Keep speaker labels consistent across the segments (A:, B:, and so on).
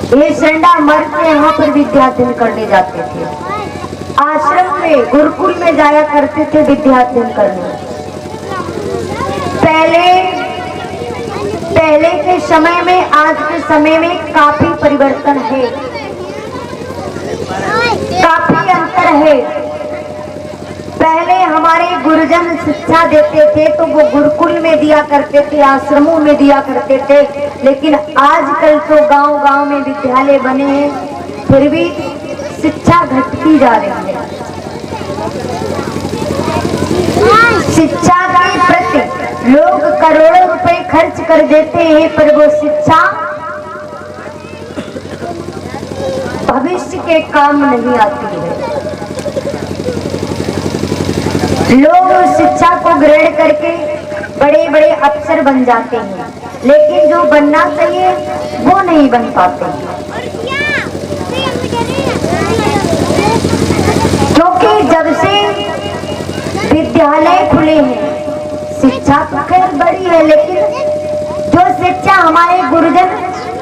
A: ये संडा मर के यहाँ पर विद्याध्ययन करने जाते थे। आश्रम में गुरुकुल में जाया करते थे विद्याध्ययन करने। पहले के समय में आज के समय में काफी परिवर्तन है, काफी अंतर है। पहले हमारे गुरुजन शिक्षा देते थे तो वो गुरुकुल में दिया करते थे, आश्रमों में दिया करते थे। लेकिन आजकल तो गांव-गांव में विद्यालय बने हैं, फिर भी शिक्षा घटती जा रही है। शिक्षा के प्रति लोग करोड़ों रुपए खर्च कर देते हैं, पर वो शिक्षा भविष्य के काम नहीं आती है। लोग शिक्षा को ग्रहण करके बड़े बड़े अफसर बन जाते हैं, लेकिन जो बनना चाहिए वो नहीं बन पाते, क्योंकि जब से विद्यालय खुले हैं शिक्षा तो खैर बड़ी है, लेकिन जो शिक्षा हमारे गुरुजन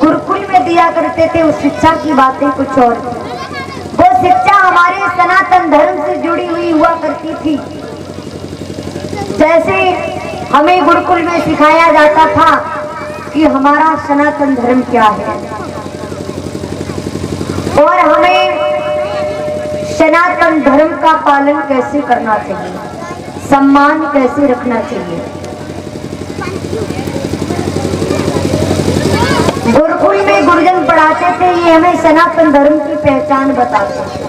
A: गुरुकुल में दिया करते थे उस शिक्षा की बातें कुछ और। वो शिक्षा हमारे सनातन धर्म से जुड़ी हुई हुआ करती थी। जैसे हमें गुरुकुल में सिखाया जाता था कि हमारा सनातन धर्म क्या है और हमें सनातन धर्म का पालन कैसे करना चाहिए, सम्मान कैसे रखना चाहिए। गुरुकुल में गुरुजन पढ़ाते थे, ये हमें सनातन धर्म की पहचान बताते थे।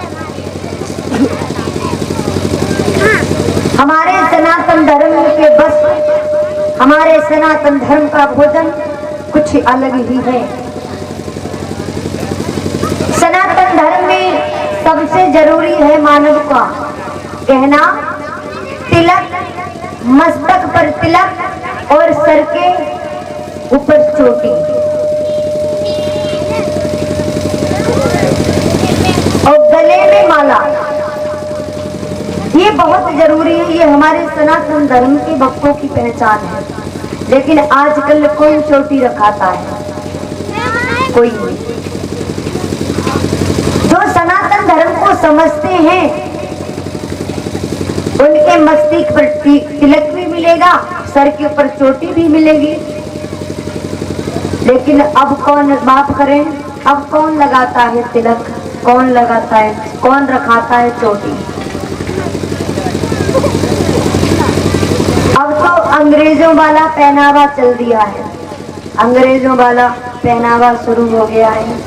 A: हमारे सनातन धर्म के बस हमारे सनातन धर्म का भोजन कुछ अलग ही है। सनातन धर्म में सबसे जरूरी है मानव का गहना, तिलक, मस्तक पर तिलक और सर के ऊपर चोटी और गले में माला। ये बहुत जरूरी है, ये हमारे सनातन धर्म के भक्तों की पहचान है। लेकिन आजकल कोई चोटी रखाता है, कोई नहीं। जो सनातन धर्म को समझते हैं उनके मस्तिष्क पर तिलक भी मिलेगा, सर के ऊपर चोटी भी मिलेगी। लेकिन अब कौन माफ करें, अब कौन लगाता है तिलक, कौन लगाता है, कौन रखाता है चोटी। अब तो अंग्रेजों वाला पहनावा चल दिया है, अंग्रेजों वाला पहनावा शुरू हो गया है।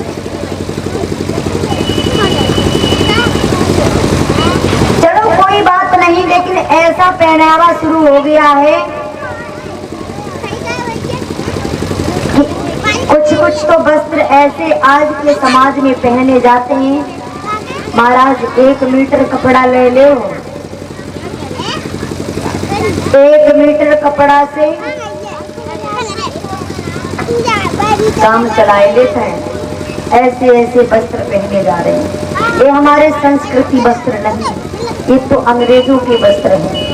A: चलो कोई बात नहीं, लेकिन ऐसा पहनावा शुरू हो गया है कुछ तो वस्त्र ऐसे आज के समाज में पहने जाते हैं। महाराज 1 मीटर कपड़ा ले लो, 1 मीटर कपड़ा से काम चलाए लेते हैं। ऐसे ऐसे वस्त्र पहने जा रहे हैं। ये हमारे संस्कृति वस्त्र नहीं, ये तो अंग्रेजों के वस्त्र हैं।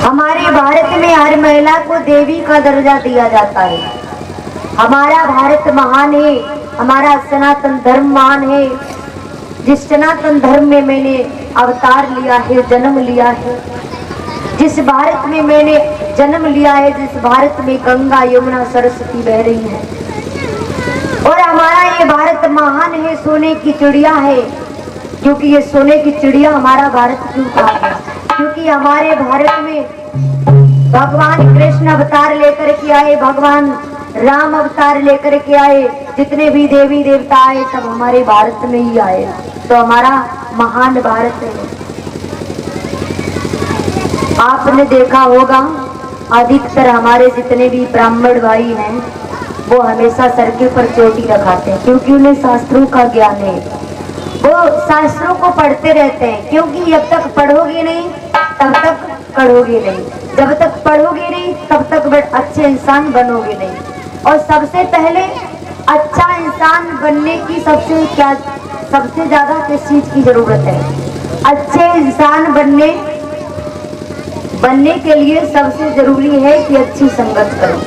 A: हमारे भारत में हर महिला को देवी का दर्जा दिया जाता है। हमारा भारत महान है, हमारा सनातन धर्म महान है। जिस सनातन धर्म में मैंने अवतार लिया है, जन्म लिया है, जिस भारत में मैंने जन्म लिया है, जिस भारत में गंगा यमुना सरस्वती बह रही है, और हमारा ये भारत महान है, सोने की चिड़िया है। क्योंकि ये सोने की चिड़िया हमारा भारत क्यों कहा गया? क्योंकि हमारे भारत में भगवान कृष्ण अवतार लेकर के आए, भगवान राम अवतार लेकर के आए, जितने भी देवी देवता आए सब हमारे भारत में ही आए। तो हमारा महान भारत है। आपने देखा होगा अधिकतर हमारे जितने भी ब्राह्मण भाई हैं वो हमेशा सर के ऊपर चोटी रखाते हैं, क्योंकि उन्हें शास्त्रों का ज्ञान है। वो शास्त्रों को पढ़ते रहते हैं, क्योंकि जब तक पढ़ोगे नहीं तब तक पढ़ोगे नहीं, जब तक पढ़ोगे नहीं तब तक अच्छे इंसान बनोगे नहीं। और सबसे पहले अच्छा इंसान बनने की सबसे ज्यादा किस चीज की जरूरत है? अच्छे इंसान बनने के लिए सबसे जरूरी है कि अच्छी संगत करो।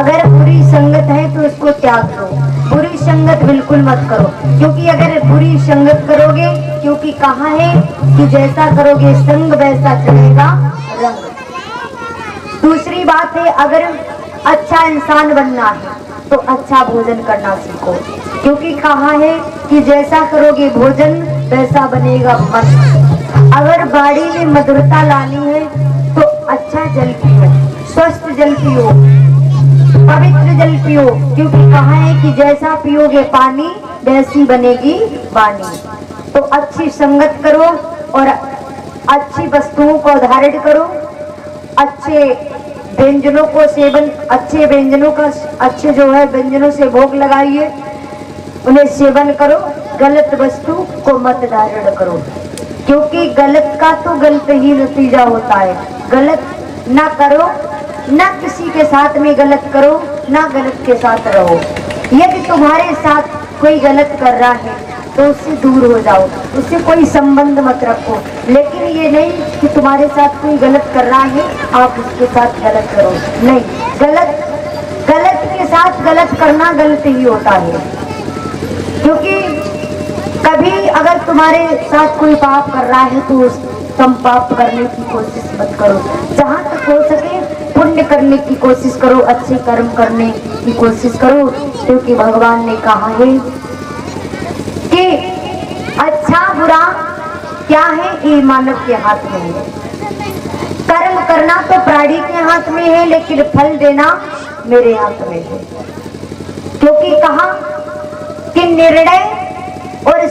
A: अगर बुरी संगत है तो उसको त्याग दो, बुरी संगत बिल्कुल मत करो, क्योंकि अगर बुरी संगत करोगे, क्योंकि कहा है कि जैसा करोगे संग वैसा चलेगा रंग। दूसरी बात है, अगर अच्छा इंसान बनना है तो अच्छा भोजन करना सीखो, क्योंकि कहा है कि जैसा करोगे भोजन वैसा बनेगा मन। अगर बाड़ी में मधुरता लानी है तो अच्छा जल पियो, स्वस्थ जल पियो, पवित्र जल पियो, क्योंकि कहा है कि जैसा पियोगे पानी वैसी बनेगी वाणी। तो अच्छी संगत करो और अच्छी वस्तुओं को धारण करो, अच्छे व्यंजनों को सेवन, अच्छे व्यंजनों का अच्छे जो है व्यंजनों से भोग लगाइए, उन्हें सेवन करो, गलत वस्तु को मत धारण करो, क्योंकि गलत का तो गलत ही नतीजा होता है। गलत ना करो, ना किसी के साथ में गलत करो, ना गलत के साथ रहो। यदि तुम्हारे साथ कोई गलत कर रहा है तो उससे दूर हो जाओ, उससे कोई संबंध मत रखो, लेकिन ये नहीं कि तुम्हारे साथ कोई गलत कर रहा है आप उसके साथ गलत करो, नहीं। गलत के साथ गलत करना गलत ही होता है, क्योंकि कभी अगर तुम्हारे साथ कोई पाप कर रहा है तो तुम पाप करने की कोशिश मत करो, जहाँ तक हो सके पुण्य करने की कोशिश करो, अच्छे कर्म करने की कोशिश करो, क्योंकि भगवान ने कहा है कि अच्छा बुरा क्या है ये मानव के हाथ में है। कर्म करना तो प्राणी के हाथ में है, लेकिन फल देना मेरे हाथ में है, क्योंकि कहा कि निर्णय और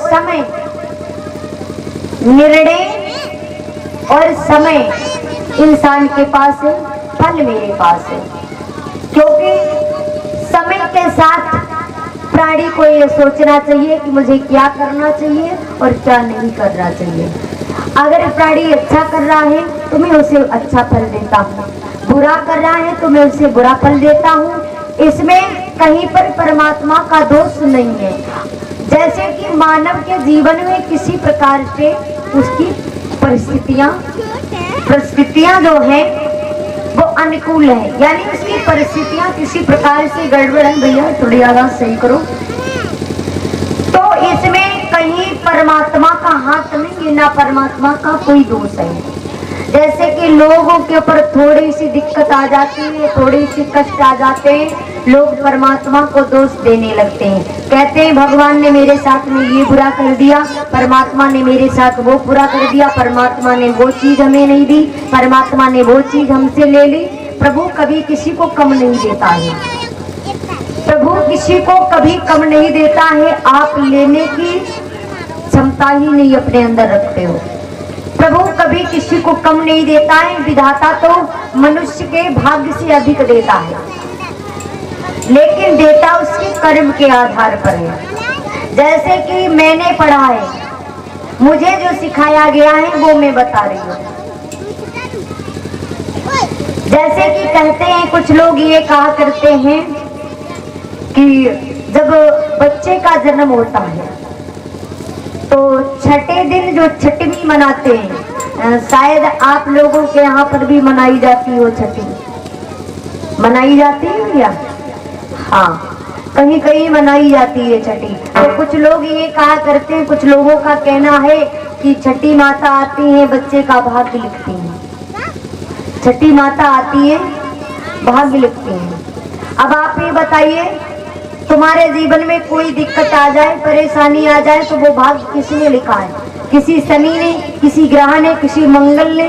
A: समय इंसान के पास है, फल मेरे पास है, क्योंकि समय के साथ प्राणी को ये सोचना चाहिए कि मुझे क्या करना चाहिए और क्या नहीं करना चाहिए। अगर प्राणी अच्छा कर रहा है तो मैं उसे अच्छा फल देता हूँ, बुरा कर रहा है तो मैं उसे बुरा फल देता हूँ। इसमें कहीं पर परमात्मा का दोष नहीं है। जैसे कि मानव के जीवन में किसी प्रकार से उसकी परिस्थितियां जो है वो अनुकूल है, यानी उसकी परिस्थितियां किसी प्रकार से गड़बड़ है, भैया थोड़ी आवाज सही करो, तो इसमें कहीं परमात्मा का हाथ नहीं है, ना परमात्मा का कोई दोष है। जैसे कि लोगों के ऊपर थोड़ी सी दिक्कत आ जाती है, थोड़ी सी कष्ट आ जाते हैं, लोग परमात्मा को दोष देने लगते हैं, कहते हैं भगवान ने मेरे साथ में ये बुरा कर दिया, परमात्मा ने मेरे साथ वो बुरा कर दिया, परमात्मा ने वो चीज हमें नहीं दी, परमात्मा ने वो चीज हमसे ले ली। प्रभु कभी किसी को कम नहीं देता है, प्रभु किसी को कभी कम नहीं देता है। आप लेने की क्षमता ही नहीं अपने अंदर रखते हो। प्रभु कभी किसी को कम नहीं देता है। विधाता तो मनुष्य के भाग्य से अधिक देता है, लेकिन देता उसके कर्म के आधार पर है। जैसे कि मैंने पढ़ा है, मुझे जो सिखाया गया है वो मैं बता रही हूँ। जैसे कि कहते हैं कुछ लोग ये कहा करते हैं कि जब बच्चे का जन्म होता है तो छठे दिन जो छठवीं मनाते हैं, शायद आप लोगों के यहाँ पर भी मनाई जाती हो, छठी मनाई जाती है क्या? हाँ, कहीं कहीं मनाई जाती है छठी। तो कुछ लोग ये कहा करते हैं, कुछ लोगों का कहना है कि छठी माता आती है बच्चे का भाग्य लिखती है, छठी माता आती है भाग्य लिखती है। अब आप ये बताइए, तुम्हारे जीवन में कोई दिक्कत आ जाए, परेशानी आ जाए, तो वो भाग्य किसने लिखा है? किसी शनि ने, किसी ग्रह ने, किसी मंगल ने?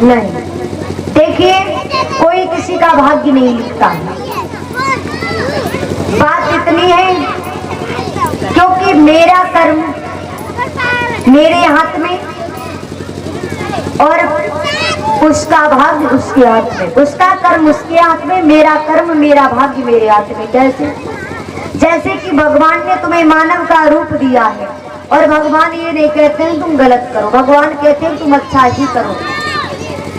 A: नहीं। देखिए, कोई किसी का भाग्य नहीं लिखता है। बात इतनी है क्योंकि मेरा कर्म मेरे हाथ में और उसका भाग्य उसके हाथ में, उसका कर्म उसके हाथ में, मेरा कर्म मेरा भाग्य मेरे हाथ में। कैसे? जैसे कि भगवान ने तुम्हें मानव का रूप दिया है और भगवान ये नहीं कहते हैं तुम गलत करो, भगवान कहते हैं तुम अच्छा ही करो।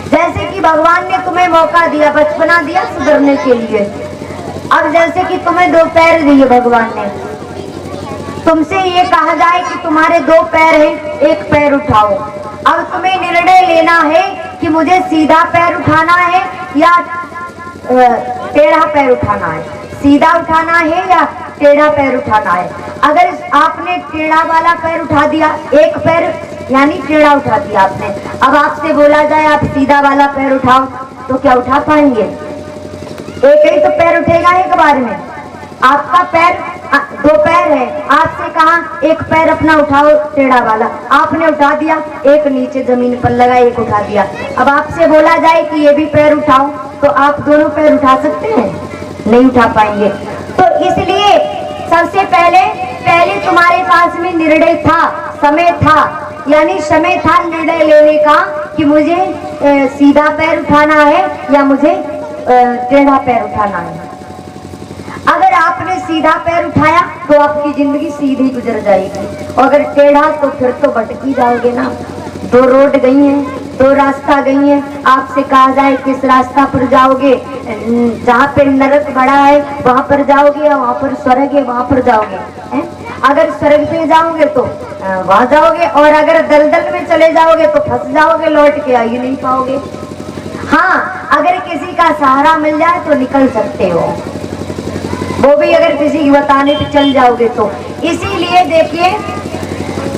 A: जैसे कि भगवान ने तुम्हें मौका दिया, बचपना दिया सुधरने के लिए। अब जैसे कि तुम्हें 2 पैर दिए भगवान ने, तुमसे ये कहा जाए कि तुम्हारे 2 पैर हैं, 1 पैर उठाओ। अब तुम्हें निर्णय लेना है कि मुझे सीधा पैर उठाना है या टेढ़ा पैर उठाना है, सीधा उठाना है या टेढ़ा पैर उठाना है। अगर आपने टेढ़ा वाला पैर उठा दिया, एक पैर यानी टेढ़ा उठा दिया आपने, अब आपसे बोला जाए आप सीधा वाला पैर उठाओ तो क्या उठा पाएंगे? एक ही तो पैर उठेगा एक बार में। आपका पैर दो पैर है, आपसे कहा एक पैर अपना उठाओ टेढ़ा वाला, आपने उठा दिया, एक नीचे जमीन पर लगा, एक उठा दिया। अब आपसे बोला जाए कि ये भी पैर उठाओ तो आप दोनों पैर उठा सकते हैं? नहीं उठा पाएंगे। तो इसलिए सबसे पहले तुम्हारे पास में निर्णय था, समय था, यानी समय था निर्णय लेने का कि मुझे सीधा पैर उठाना है या मुझे टेढ़ा पैर उठाना है। अगर आपने सीधा पैर उठाया तो आपकी जिंदगी सीधी गुजर जाएगी, और अगर टेढ़ा तो फिर तो भटकी जाओगे ना। दो रोड गई हैं, दो रास्ता गई हैं, आपसे कहा जाए किस रास्ता पर जाओगे, जहाँ पे नरक बड़ा है वहां पर जाओगे या वहां पर स्वर्ग है वहां पर जाओगे? अगर स्वर्ग पे जाओगे तो वहां जाओगे, और अगर दलदल में चले जाओगे तो फंस जाओगे, लौट के आ ही नहीं पाओगे। हाँ, अगर किसी का सहारा मिल जाए तो निकल सकते हो, वो भी अगर किसी की बताने पे चल जाओगे तो। इसीलिए देखिए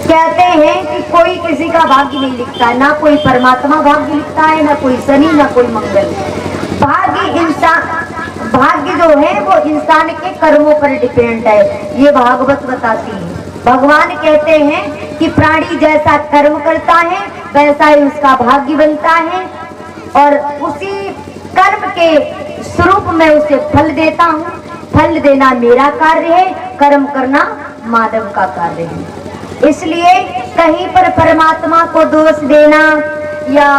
A: कहते हैं कि कोई किसी का भाग्य नहीं लिखता है, ना कोई परमात्मा भाग्य लिखता है, ना कोई शनि, ना कोई मंगल। भाग्य जो है वो इंसान के कर्मों पर डिपेंड है, ये भागवत बताती है। भगवान कहते हैं कि प्राणी जैसा कर्म करता है वैसा ही उसका भाग्य बनता है, और उसी कर्म के स्वरूप में उसे फल देता हूँ। फल देना मेरा कार्य है, कर्म करना माधव का कार्य है। इसलिए कहीं पर परमात्मा को दोष देना या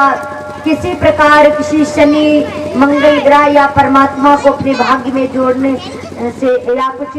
A: किसी प्रकार किसी शनि मंगल ग्रह या परमात्मा को अपने भाग्य में जोड़ने से या कुछ